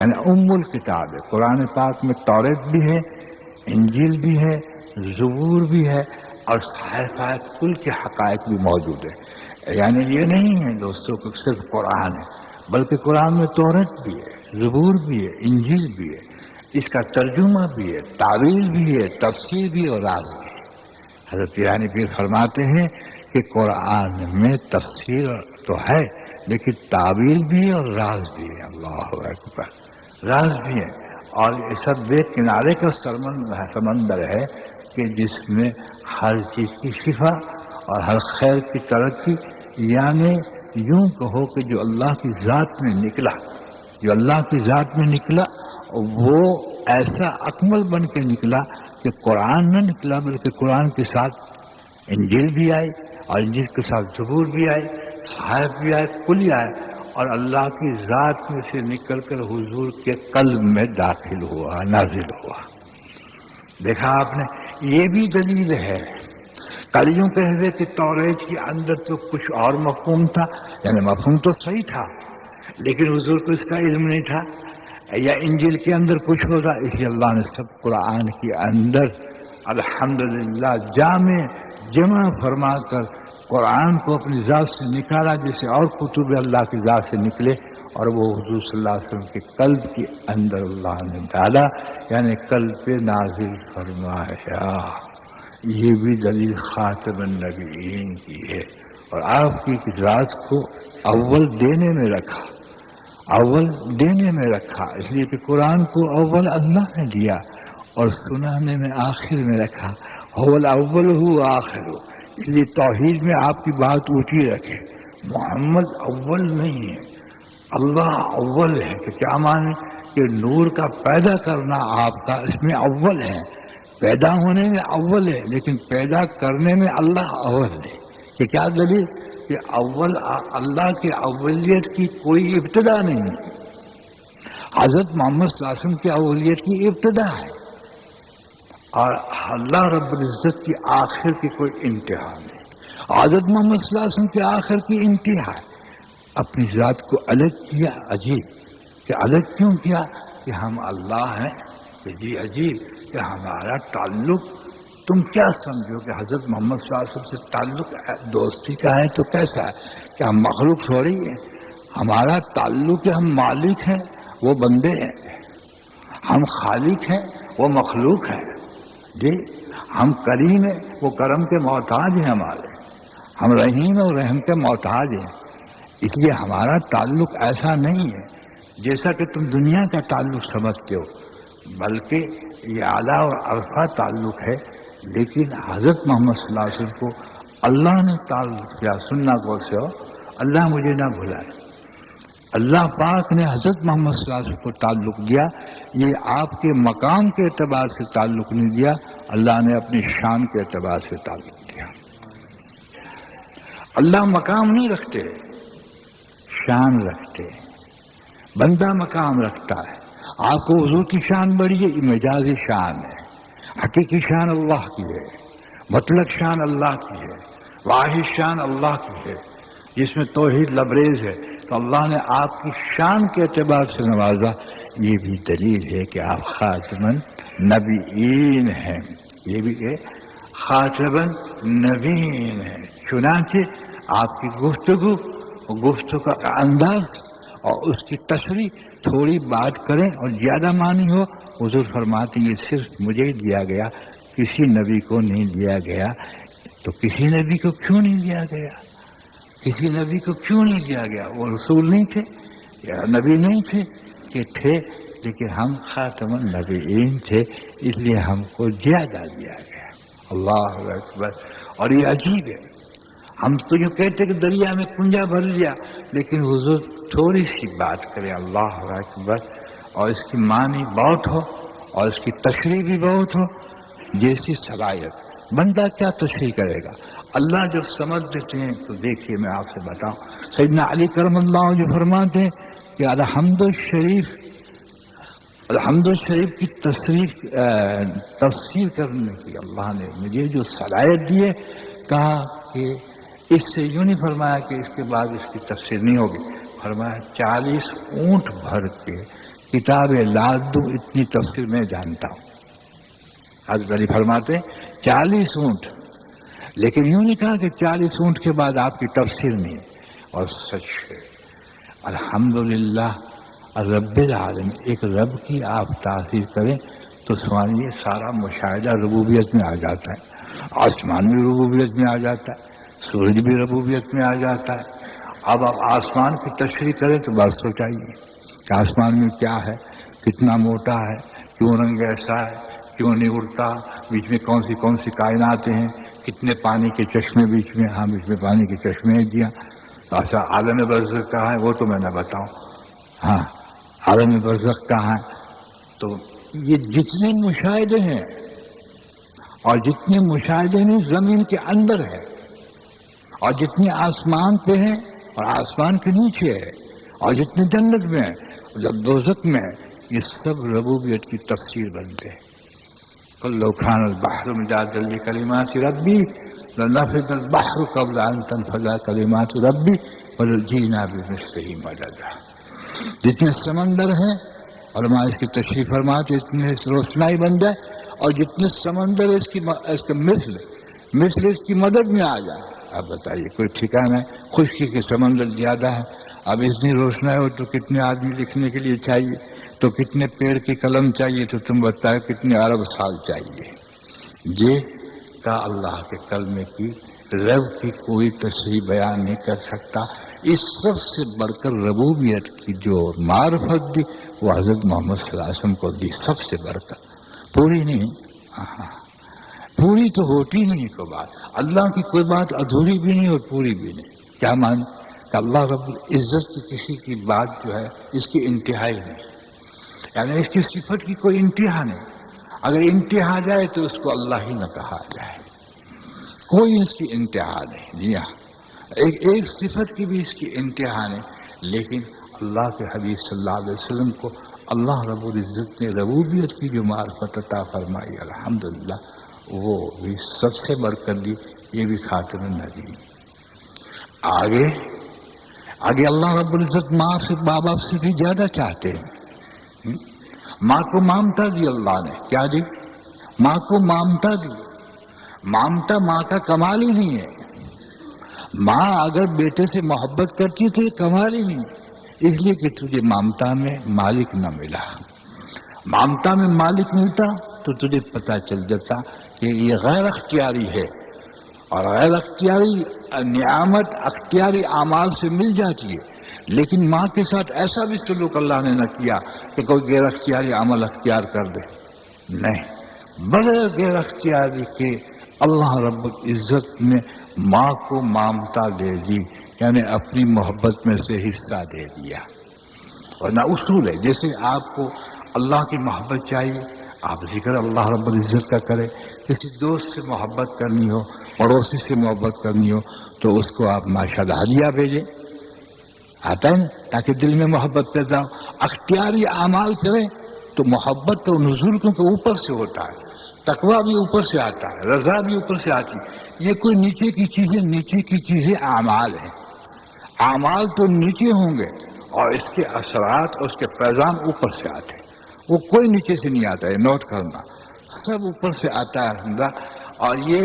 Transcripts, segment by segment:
یعنی ام الکتاب ہے. قرآن پاک میں توریت بھی ہے، انجیل بھی ہے، زبور بھی ہے، اور صحائف کل کے حقائق بھی موجود ہے. یعنی یہ نہیں ہے دوستوں کہ صرف قرآن ہے، بلکہ قرآن میں توریت بھی ہے، زبور بھی ہے، انجیل بھی ہے، اس کا ترجمہ بھی ہے، تعویل بھی ہے، تفسیر بھی اور راز بھی ہے. حضرت پیرانی پیر فرماتے ہیں کہ قرآن میں تفسیر تو ہے لیکن تعویل بھی ہے اور راز بھی ہے. اللہ اکبر. راز بھی ہے، اور یہ سب بے کنارے کا سمندر ہے کہ جس میں ہر چیز کی شفا اور ہر خیر کی ترقی. یعنی یوں کہو کہ جو اللہ کی ذات میں نکلا، جو اللہ کی ذات میں نکلا وہ ایسا اکمل بن کے نکلا کہ قرآن نہ نکلا بلکہ قرآن کے ساتھ انجیل بھی آئی، اور انجیل کے ساتھ زبور بھی آئی، صحائف بھی آئے، کل آئے، اور اللہ کی ذات میں سے نکل کر حضور کے قلب میں داخل ہوا، نازل ہوا. دیکھا آپ نے، یہ بھی دلیل ہے. کل یوں کہہ دے کہ توریت کے اندر تو کچھ اور مفہوم تھا، یعنی مفہوم تو صحیح تھا لیکن حضور کو اس کا علم نہیں تھا، یا انجیل کے اندر کچھ ہوتا، اس لیے اللہ نے سب قرآن کے اندر الحمدللہ جمع فرما کر قرآن کو اپنی ذات سے نکالا، جیسے اور کتب اللہ کی ذات سے نکلے، اور وہ حضور صلی اللہ علیہ وسلم کے قلب کے اندر اللہ نے ڈالا، یعنی قلب پہ نازل فرمایا. یہ بھی دلیل خاتم النبیین کی ہے. اور آپ کی ذات کو اول دینے میں رکھا، اول دینے میں رکھا، اس لیے کہ قرآن کو اول اللہ نے دیا اور سنانے میں آخر میں رکھا. هو الاول هو آخر. اس لیے توحید میں آپ کی بات اونچی رکھے. محمد اول نہیں ہے، اللہ اول ہے. کہ کیا معنی کہ نور کا پیدا کرنا آپ کا اس میں اول ہے، پیدا ہونے میں اول ہے، لیکن پیدا کرنے میں اللہ اول ہے. کہ کیا دلیل کہ اول اللہ کے اولیت کی کوئی ابتدا نہیں ہے. حضرت محمد صلی اللہ علیہ وسلم کی اولیت کی ابتدا ہے، اور اللہ رب العزت کی آخر کی کوئی انتہا نہیں. حضرت محمد صلی اللہ علیہ وسلم کی آخر کی انتہا ہے. اپنی ذات کو الگ کیا. عجیب کہ الگ کیوں کیا؟ کہ ہم اللہ ہیں. کہ جی عجیب کہ ہمارا تعلق، تم کیا سمجھو کہ حضرت محمد صلی اللہ علیہ وسلم سے تعلق دوستی کا ہے تو کیسا ہے؟ کہ ہم مخلوق تھوڑی ہیں. ہمارا تعلق ہے، ہم مالک ہیں، وہ بندے ہیں. ہم خالق ہیں، وہ مخلوق ہیں. جی ہم کریم ہیں، وہ کرم کے محتاج ہیں. ہمارے ہم رحیم اور رحم کے محتاج ہیں. اس لیے ہمارا تعلق ایسا نہیں ہے جیسا کہ تم دنیا کا تعلق سمجھتے ہو، بلکہ یہ اعلیٰ اور عرفہ تعلق ہے. لیکن حضرت محمد صلی اللہ علیہ وسلم کو اللہ نے تعلق کیا. سننا غور سے ہو، اللہ مجھے نہ بھلائے. اللہ پاک نے حضرت محمد صلی اللہ علیہ وسلم کو تعلق دیا. یہ آپ کے مقام کے اعتبار سے تعلق نہیں دیا، اللہ نے اپنی شان کے اعتبار سے تعلق دیا. اللہ مقام نہیں رکھتے، شان رکھتے. بندہ مقام رکھتا ہے. آپ کو حضور کی شان بڑی ہے، یہ مجازی شان ہے. حقیقی شان اللہ کی ہے، مطلق شان اللہ کی ہے، واحد شان اللہ کی ہے، جس میں توحید لبریز ہے. تو اللہ نے آپ کی شان کے اعتبار سے نوازا. یہ بھی دلیل ہے کہ آپ خاتم النبیین ہیں. یہ بھی ہے خاتم النبیین ہے. چنانچہ آپ کی گفتگو کا انداز اور اس کی تشریح، تھوڑی بات کریں اور زیادہ معنی ہو. حضور فرماتے ہیں یہ صرف مجھے ہی دیا گیا، کسی نبی کو نہیں دیا گیا. تو کسی نبی کو کیوں نہیں دیا گیا؟ کسی نبی کو کیوں نہیں دیا گیا؟ وہ رسول نہیں تھے یا نبی نہیں تھے؟ کہ تھے، لیکن ہم خاتم النبیین تھے، اس لیے ہم کو زیادہ دیا گیا. اللہ اکبر. اور یہ عجیب ہے، ہم تو یوں کہتے کہ دریا میں کنجا بھر لیا، لیکن حضور تھوڑی سی بات کرے. اللہ اکبر. اور اس کی معنی بہت ہو اور اس کی تشریح بھی بہت ہو. جیسی صلاحیت، بندہ کیا تشریح کرے گا؟ اللہ جب سمجھ دیتے ہیں تو دیکھیے میں آپ سے بتاؤں، سیدنا علی کرم اللہ جو فرماتے ہیں کہ الحمد شریف کی تفسیر کرنے کی اللہ نے مجھے جو صلاحیت دی ہے، کہا کہ اس سے یوں نہیں فرمایا کہ اس کے بعد اس کی تفسیر نہیں ہوگی. فرمایا 40 اونٹ بھر کے کتابیں لاد دوں اتنی تفسیر میں جانتا ہوں. حضرت علی فرماتے ہیں 40 اونٹ، لیکن یوں نہیں کہا کہ 40 اونٹ کے بعد آپ کی تفسیر نہیں. اور سچ ہے الحمدللہ رب العالمین، ایک رب کی آپ تعریف کریں تو سمجھیے سارا مشاہدہ ربوبیت میں آ جاتا ہے. آسمان بھی ربوبیت میں آ جاتا ہے، سورج بھی ربوبیت میں آ جاتا ہے. اب آپ آسمان کی تشریح کریں تو بات سوچائیے کہ آسمان میں کیا ہے، کتنا موٹا ہے، کیوں رنگ ایسا ہے، کیوں نہیں اڑتا، بیچ میں کون سی کائنات ہیں، کتنے پانی کے چشمے بیچ میں. ہاں بیچ میں پانی کے چشمے ہیں دیا. اچھا عالم برزخ کہاں ہے وہ تو میں نہ بتاؤں. ہاں عالم برزخ کہاں ہے. تو یہ جتنے مشاہدے ہیں اور جتنے مشاہدے نہیں زمین کے اندر ہے، اور جتنے آسمان پہ ہیں اور آسمان کے نیچے ہے، اور جتنے جنت میں ہیں جب دوزخ میں ہے، یہ سب ربوبیت کی تفسیر بنتے ہیں. قل لو كان البحر مدادا لكلمات ربي لنفذ البحر قبل ان تنفذ كلمات ربي ولجئنا بمثله مددا. جتنے سمندر ہیں علماء اس کی تشریح فرماتے اتنے روشنائی بن جائے، اور جتنے سمندر اس کے مثل اس کی مدد میں آ جائے. اب بتائیے کوئی ٹھکانا ہے، خشکی کے سمندر زیادہ ہے، اب اتنی روشنائی ہو تو کتنے آدمی لکھنے کے لیے چاہیے، تو کتنے پیڑ کی قلم چاہیے، تو تم بتاؤ کتنے ارب سال چاہیے. یہ کا اللہ کے کلمے کی رب کی کوئی تشریح بیان نہیں کر سکتا. اس سب سے بڑھ کر ربوبیت کی جو معرفت دی وہ حضرت محمد صلی اللہ علیہ وسلم کو دی، سب سے بڑھ کر. پوری نہیں، پوری تو ہوتی نہیں کوئی بات، اللہ کی کوئی بات ادھوری بھی نہیں اور پوری بھی نہیں. کیا معنی کہ اللہ رب العزت کی کسی کی بات جو ہے اس کی انتہائی نہیں، یعنی اس کی صفت کی کوئی انتہا نہیں. اگر انتہا جائے تو اس کو اللہ ہی نہ کہا جائے، کوئی اس کی انتہا نہیں. جی ہاں، ایک صفت کی بھی اس کی انتہا نہیں. لیکن اللہ کے حبیب صلی اللہ علیہ وسلم کو اللہ رب العزت نے ربوبیت کی جو معرفت عطا فرمائی الحمدللہ، وہ بھی سب سے بڑھ کر دی. یہ بھی خاتم النبی. آگے اللہ رب العزت ماں سے باپ سے بھی زیادہ چاہتے ہیں. ماں کو مامتا دی اللہ نے. کیا دی؟ ماں کو مامتا دی. مامتا ماں کا کمال ہی نہیں ہے. ماں اگر بیٹے سے محبت کرتی تو یہ کمال ہی نہیں، اس لیے کہ تجھے مامتا میں مالک نہ ملا. مامتا میں مالک ملتا تو تجھے پتہ چل جاتا کہ یہ غیر اختیاری ہے، اور غیر اختیاری نعمت اختیاری اعمال سے مل جاتی ہے. لیکن ماں کے ساتھ ایسا بھی سلوک اللہ نے نہ کیا کہ کوئی غیر اختیاری عمل اختیار کر دے. نہیں، بغیر غیر اختیاری کے اللہ رب العزت نے ماں کو مامتا دے دی، یعنی اپنی محبت میں سے حصہ دے دیا. ورنہ اصول ہے، جیسے آپ کو اللہ کی محبت چاہیے، آپ ذکر اللہ رب العزت کا کریں. کسی دوست سے محبت کرنی ہو، پڑوسی سے محبت کرنی ہو، تو اس کو آپ ماشاءاللہ ہدیہ بھیجیں، آتا ہے نا، تاکہ دل میں محبت پیدا ہو. اختیاری اعمال کریں تو محبت اور نزول کے اوپر سے ہوتا ہے، تقویٰ بھی اوپر سے آتا ہے، رضا بھی اوپر سے آتی ہے. یہ کوئی نیچے کی چیزیں اعمال ہیں. اعمال تو نیچے ہوں گے اور اس کے اثرات اور اس کے پیغام اوپر سے آتے ہیں. وہ کوئی نیچے سے نہیں آتا ہے، نوٹ کرنا، سب اوپر سے آتا ہے حمدہ. اور یہ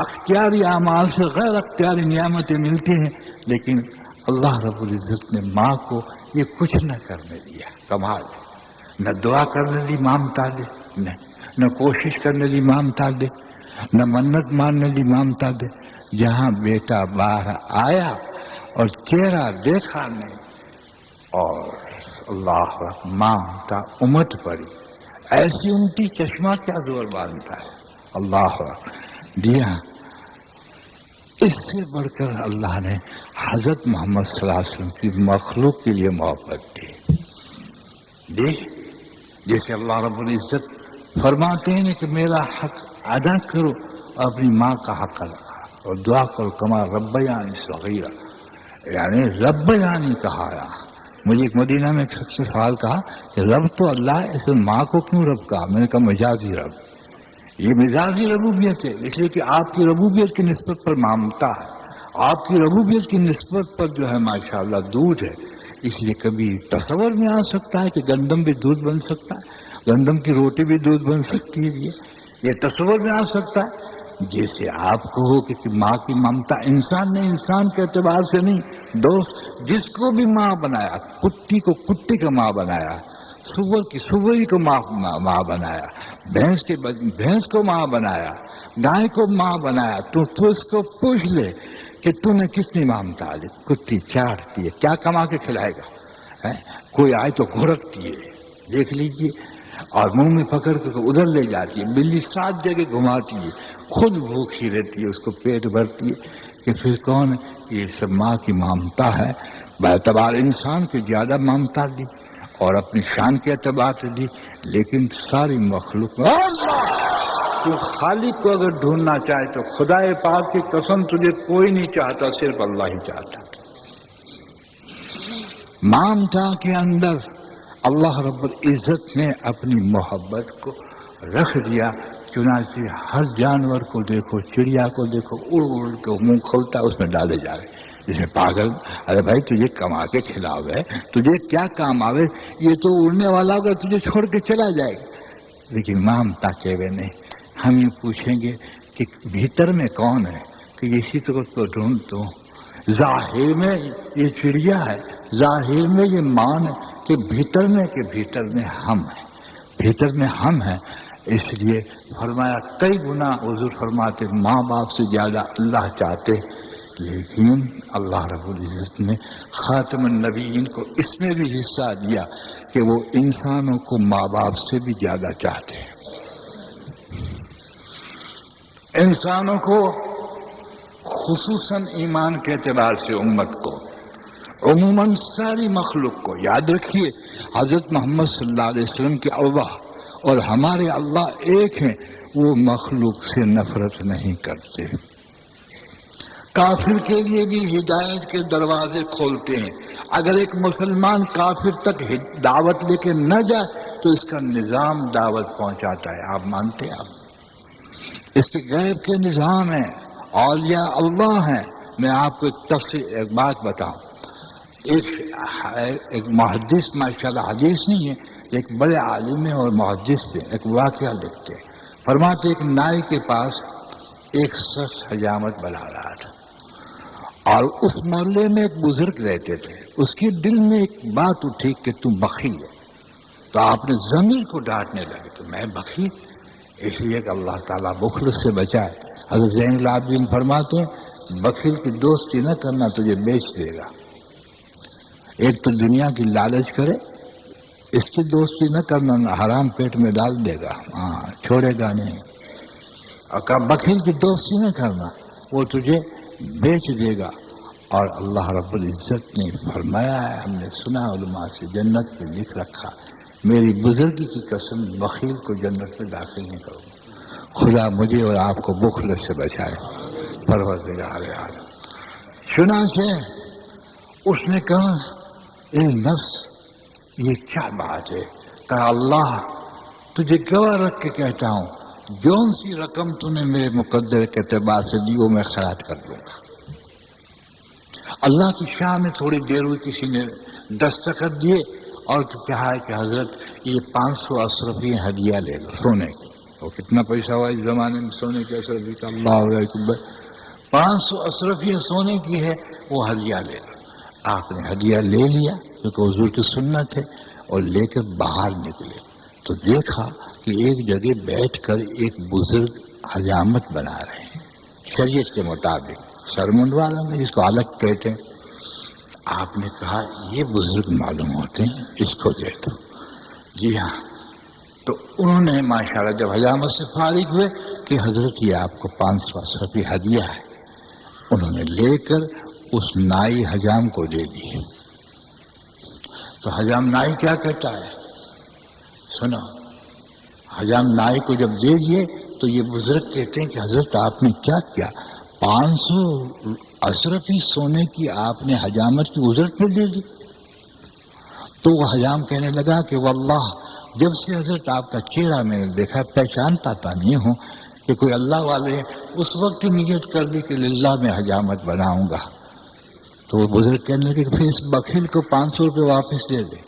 اختیاری اعمال سے غیر اختیاری نعمتیں ملتی ہیں. لیکن اللہ رب العزت نے ماں کو یہ کچھ نہ کرنے دیا. کمال، نہ دعا کرنے دی مامتا دے، نہ کوشش کرنے دی مامتا دے، نہ منت ماننے دی مامتا دے. جہاں بیٹا باہر آیا اور چہرہ دیکھا نہیں، اور اللہ مامتا امت پڑی، ایسی امتی چشمہ کیا زور باندھتا ہے. اللہ دیا. اس سے بڑھ کر اللہ نے حضرت محمد صلی اللہ علیہ وسلم کی مخلوق کے لیے محبت دی. جیسے اللہ رب العزت فرماتے ہیں کہ میرا حق ادا کرو، اپنی ماں کا حق ادا اور دعا کرو کما ربیانی صغیرہ، یعنی ربیانی کہا. مجھے ایک مدینہ میں ایک شخص سے سوال کہا کہ رب تو اللہ ہے، اس ماں کو کیوں رب کہا؟ میں نے کہا مجازی رب. یہ مجازی ربوبیت ہے، اس لیے کہ آپ کی ربوبیت کی نسبت پر مامتا ہے، آپ کی ربوبیت کی نسبت پر جو ہے ماشاءاللہ دودھ ہے، اس لیے کبھی تصور میں آ سکتا ہے کہ گندم بھی دودھ بن سکتا ہے، گندم کی روٹی بھی دودھ بن سکتی ہے، یہ تصور میں آ سکتا ہے۔ جیسے آپ کو ہو کہ ماں کی ممتا، انسان نے انسان کے اعتبار سے نہیں دوست، جس کو بھی ماں بنایا، کتی کو کتے کا ماں بنایا، سور کی سوری کو ماں بنایا، بھینس کو ماں بنایا، گائے کو ماں بنایا، تو اس کو پوچھ لے کہ تمہیں کس نے ممتا دی؟ کتی چاٹتی ہے، کیا کما کے کھلائے گا؟ کوئی آئے تو گھڑکتی ہے، دیکھ لیجئے، اور منہ میں پکڑ کے ادھر لے جاتی ہے، بلی 7 جگہ گھماتی ہے، خود بھوکھی رہتی ہے، اس کو پیٹ بھرتی ہے، کہ پھر کون؟ یہ سب ماں کی ممتا ہے۔ باعتبار انسان کے زیادہ ممتا دی اور اپنی شان کے اعتبار سے دی، لیکن ساری مخلوق میں تو خالق کو اگر ڈھونڈنا چاہے تو خدا پاک کی قسم تجھے کوئی نہیں چاہتا، صرف اللہ ہی چاہتا۔ ممتا کے اندر اللہ رب العزت نے اپنی محبت کو رکھ دیا، چنانچہ ہر جانور کو دیکھو، چڑیا کو دیکھو، اڑ اڑ کے منہ کھولتا اس میں ڈالے جا رہے، جیسے پاگل۔ ارے بھائی تجھے کما کے کھلاوے، تجھے کیا کام آوے؟ یہ تو اڑنے والا ہوگا، تجھے چھوڑ کے چلا جائے گا۔ لیکن ممتا کے وے نہیں، ہم یہ پوچھیں گے کہ بھیتر میں کون ہے، کہ اسی تو ڈھونڈتا ہوں۔ ظاہر میں یہ چڑیا ہے، ظاہر میں یہ مان ہے، کہ بھیتر میں ہم ہیں، بھیتر میں ہم ہیں۔ اس لیے فرمایا کئی گنا حضور فرماتے ماں باپ سے زیادہ اللہ چاہتے، لیکن اللہ رب العزت نے خاتم النبیین کو اس میں بھی حصہ دیا کہ وہ انسانوں کو ماں باپ سے بھی زیادہ چاہتے ہیں، انسانوں کو خصوصاً ایمان کے اعتبار سے، امت کو عموماً ساری مخلوق کو۔ یاد رکھیے حضرت محمد صلی اللہ علیہ وسلم کے اللہ اور ہمارے اللہ ایک ہیں، وہ مخلوق سے نفرت نہیں کرتے۔ کافر کے لیے بھی ہدایت کے دروازے کھولتے ہیں۔ اگر ایک مسلمان کافر تک دعوت لے کے نہ جائے تو اس کا نظام دعوت پہنچاتا ہے، آپ مانتے ہیں؟ آپ اس کے غیب کے نظام ہیں، اولیاء اللہ ہیں۔ میں آپ کو ایک بات بتاؤں، ایک محدث، ماشاءاللہ حدیث نہیں ہے، ایک بڑے عالم اور محدث تھے، ایک واقعہ لکھتے ہیں، فرماتے ایک نائی کے پاس ایک شخص حجامت بنا رہا تھا، اور اس محلے میں ایک بزرگ رہتے تھے، اس کے دل میں ایک بات اٹھی کہ تم بخیل ہے، تو آپ نے ضمیر کو ڈانٹنے لگے کہ میں بخیل؟ اس لیے کہ اللہ تعالیٰ بخل سے بچائے۔ حضرت زین العابدین فرماتے ہیں بخیل کی دوستی نہ کرنا، تجھے بیچ دے گا۔ ایک تو دنیا کی لالچ کرے، اس کی دوستی نہ کرنا، حرام پیٹ میں ڈال دے گا، چھوڑے گا نہیں۔ اور کہا بخیل کی دوستی نہ کرنا، وہ تجھے بیچ دے گا۔ اور اللہ رب العزت نے فرمایا ہے، ہم نے سنا علماء سے، جنت میں لکھ رکھا، میری بزرگی کی قسم بخیل کو جنت میں داخل نہیں کروں گا۔ خدا مجھے اور آپ کو بخل سے بچائے، پروردگار عالم۔ چنانچہ اس نے کہا اے نفس یہ کیا بات ہے؟ کہا اللہ تجھے گواہ رکھ کے کہتا ہوں، جون سی رقم تو نے میرے مقدر کے اعتبار سے دی وہ میں خراج کر دوں گا۔ اللہ کی شان میں تھوڑی دیر ہوئی، کسی نے دستخط دیے اور کہا ہے کہ حضرت یہ 500 اشرفی ہدیہ لے لو سونے کی۔ وہ کتنا پیسہ ہوا اس زمانے میں سونے کی اشرفی کا؟ اللہ اکبر، 500 اشرفی سونے کی ہے، وہ ہدیہ لے لو۔ آپ نے ہدیہ لے لیا کیونکہ حضور کی سنت ہے، اور لے کر باہر نکلے تو دیکھا کہ ایک جگہ بیٹھ کر ایک بزرگ حجامت بنا رہے ہیں شریعت کے مطابق، سرمنڈ والا میں جس کو الگ کہتے ہیں۔ آپ نے کہا یہ بزرگ معلوم ہوتے ہیں، اس کو دے دو۔ جی ہاں، تو انہوں نے ماشاءاللہ جب حجامت سے فارغ ہوئے کہ حضرت یہ آپ کو 500 اشرفی ہدیہ ہے، انہوں نے لے کر اس نائی حجام کو دے دی۔ تو حجام نائی کیا کہتا ہے سنو، حجام نائی کو جب دے دیے تو یہ بزرگ کہتے ہیں کہ حضرت آپ نے کیا کیا، 500 اشرفی سونے کی آپ نے حجامت کی اجرت میں دے دی۔ تو وہ حجام کہنے لگا کہ واللہ جب سے حضرت آپ کا چہرہ میں نے دیکھا پہچان پاتا نہیں ہوں کہ کوئی اللہ والے ہیں، اس وقت نیت کر دی کہ للہ میں حجامت بناؤں گا۔ تو وہ بزرگ کہنے لگے کہ پھر اس بخیل کو 500 روپے واپس دے دے.